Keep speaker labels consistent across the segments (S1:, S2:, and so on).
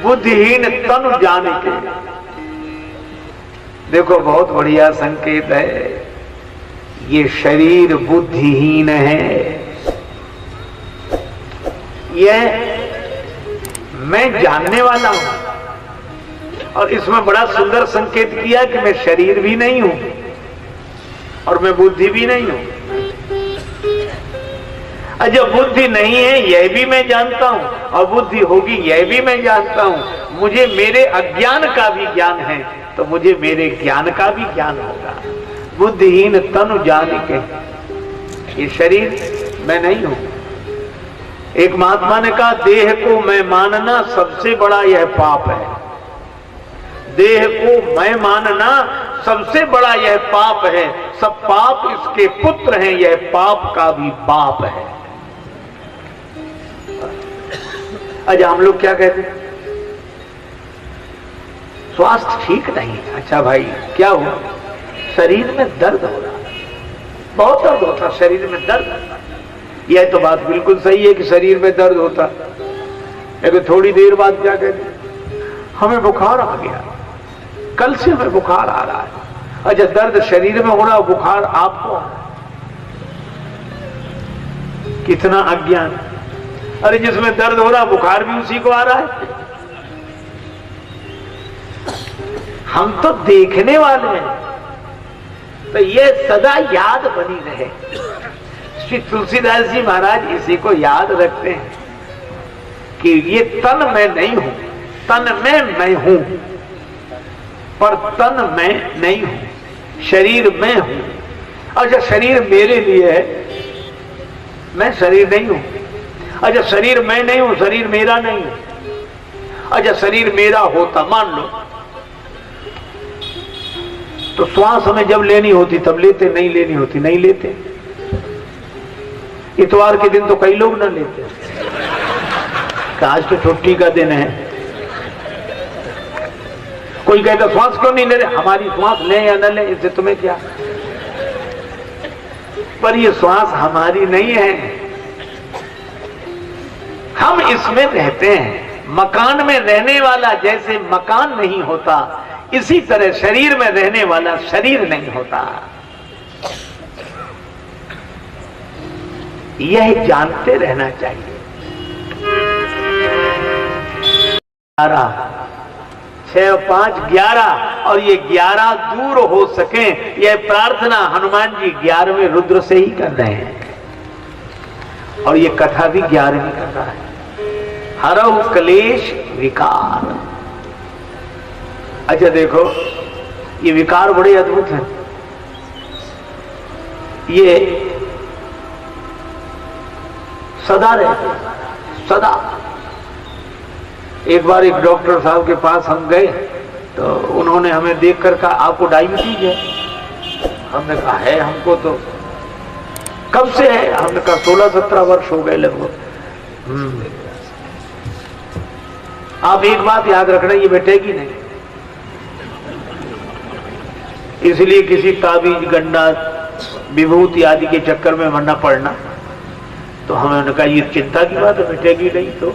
S1: बुद्धिहीन तनु जान के। देखो बहुत बढ़िया संकेत है, ये शरीर बुद्धिहीन है। यह मैं जानने वाला हूं, और इसमें बड़ा सुंदर संकेत किया कि मैं शरीर भी नहीं हूं और मैं बुद्धि भी नहीं हूं। जब बुद्धि नहीं है यह भी मैं जानता हूं, और बुद्धि होगी यह भी मैं जानता हूं। मुझे मेरे अज्ञान का भी ज्ञान है, तो मुझे मेरे ज्ञान का भी ज्ञान होगा। बुद्धिहीन तनु जान के, ये शरीर मैं नहीं हूं। एक महात्मा ने कहा, देह को मैं मानना सबसे बड़ा यह पाप है। देह को मैं मानना सबसे बड़ा यह पाप है। सब पाप इसके पुत्र हैं, यह पाप का भी बाप है। अच्छा, हम लोग क्या कहते हैं? स्वास्थ्य ठीक नहीं। अच्छा भाई, क्या हुआ? शरीर में दर्द हो रहा है, बहुत दर्द होता, शरीर में दर्द होता। यह तो बात बिल्कुल सही है कि शरीर में दर्द होता, लेकिन थोड़ी देर बाद क्या कहते? हमें बुखार आ गया, कल से हमें बुखार आ रहा है। अच्छा, दर्द शरीर में हो रहा, बुखार आपको आ रहा है। कितना अज्ञान! अरे जिसमें दर्द हो रहा बुखार भी उसी को आ रहा है। हम तो देखने वाले हैं, तो ये सदा याद बनी रहे। श्री तुलसीदास जी महाराज इसी को याद रखते हैं कि ये तन मैं नहीं हूं, तन में मैं हूं, पर तन मैं नहीं हूं, शरीर मैं हूं। अच्छा, शरीर मेरे लिए है, मैं शरीर नहीं हूं। अच्छा, शरीर मैं नहीं हूं, शरीर मेरा नहीं है। अच्छा, शरीर मेरा होता, मान लो, तो श्वास हमें जब लेनी होती तब लेते, नहीं लेनी होती नहीं लेते। इतवार के दिन तो कई लोग ना लेते, आज तो छुट्टी का दिन है। कोई कहता श्वास क्यों नहीं ले रहे? हमारी श्वास ले या न ले, इससे तुम्हें क्या? पर ये श्वास हमारी नहीं है, हम इसमें रहते हैं। मकान में रहने वाला जैसे मकान नहीं होता, इसी तरह शरीर में रहने वाला शरीर नहीं होता। यह जानते रहना चाहिए। 6, 5, 11, और ये 11 दूर हो सके, यह प्रार्थना हनुमान जी 11वें रुद्र से ही कर रहे हैं, और ये कथा भी 11वीं कथा है। हरहु क्लेश विकार। अच्छा देखो, ये विकार बड़े अद्भुत हैं। ये सदा रहते, सदा। एक बार एक डॉक्टर साहब के पास हम गए, तो उन्होंने हमें देखकर कहा, आपको डायबिटीज है? हमने कहा है हमको। तो कब से है? हमने कहा 16-17 वर्ष हो गए लगभग। आप एक बात याद रखना, ये बैठेगी नहीं, इसलिए किसी ताबीज, गंडा, विभूति आदि के चक्कर में मरना पड़ना। तो हमने कहा ये चिंता की बात है, बैठेगी नहीं। तो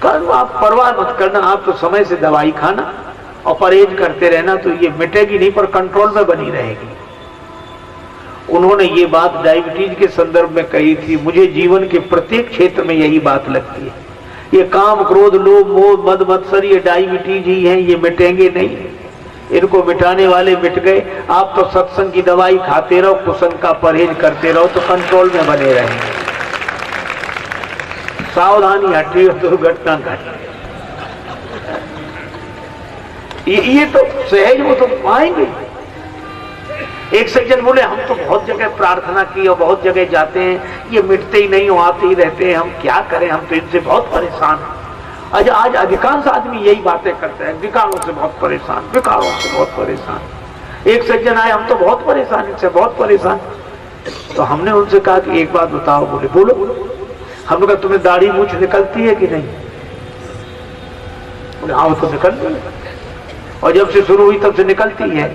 S1: कल आप परवाह मत करना, आप तो समय से दवाई खाना और परहेज करते रहना, तो ये मिटेगी नहीं, पर कंट्रोल में बनी रहेगी। उन्होंने ये बात डायबिटीज के संदर्भ में कही थी। मुझे जीवन के प्रत्येक क्षेत्र में यही बात लगती है। ये काम, क्रोध, लोभ, मोह, मद, मत्सर, ये डायबिटीज ही है, ये मिटेंगे नहीं। इनको मिटाने वाले मिट गए। आप तो सत्संग की दवाई खाते रहो, कुसंग का परहेज करते रहो, तो कंट्रोल में बने रहेंगे। सावधानी हटी और दुर्घटना घटी। ये तो सहज वो तो पाएंगे। एक सज्जन बोले, हम तो बहुत जगह प्रार्थना की और बहुत जगह जाते हैं, ये मिटते ही नहीं, आते ही रहते हैं, हम क्या करें, हम तो इनसे बहुत परेशान हैं। आज अधिकांश आदमी यही बातें करते हैं, विकारों से बहुत परेशान, विकारों से बहुत परेशान। एक सज्जन आए, हम तो बहुत परेशान, इनसे बहुत परेशान। तो हमने उनसे कहा कि एक बात बताओ। बोले बोलो। हमने कहा तुम्हें दाढ़ी मूछ निकलती है कि नहीं? बोले हाँ तो निकलती है, और जब से शुरू हुई तब से निकलती है।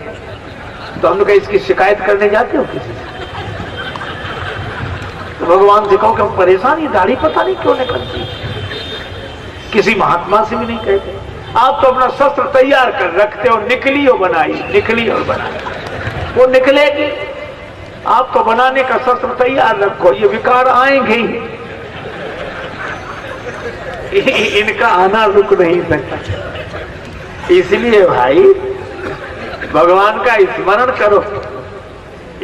S1: तो हमने कहा इसकी शिकायत करने जाते हो किसी से? तो भगवान से कहो कि हम परेशान, ये दाढ़ी पता नहीं क्यों निकलती है। किसी महात्मा से भी नहीं कहते। आप तो अपना शस्त्र तैयार कर रखते हो, निकली और बनाई, निकली और बनाई, वो निकलेगी। आप तो बनाने का शस्त्र तैयार रखो, ये विकार आएंगे ही, इनका आना रुक नहीं सकता। इसलिए भाई भगवान का स्मरण करो।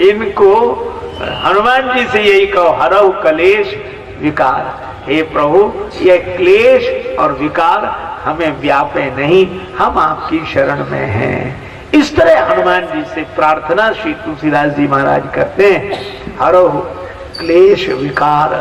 S1: इनको हनुमान जी से यही कहो, हरऊ कलेश विकार। हे प्रभु, ये क्लेश और विकार हमें व्यापे नहीं, हम आपकी शरण में हैं। इस तरह हनुमान जी से प्रार्थना श्री तुलसीदास जी महाराज करते हैं, हरऊ क्लेश विकार।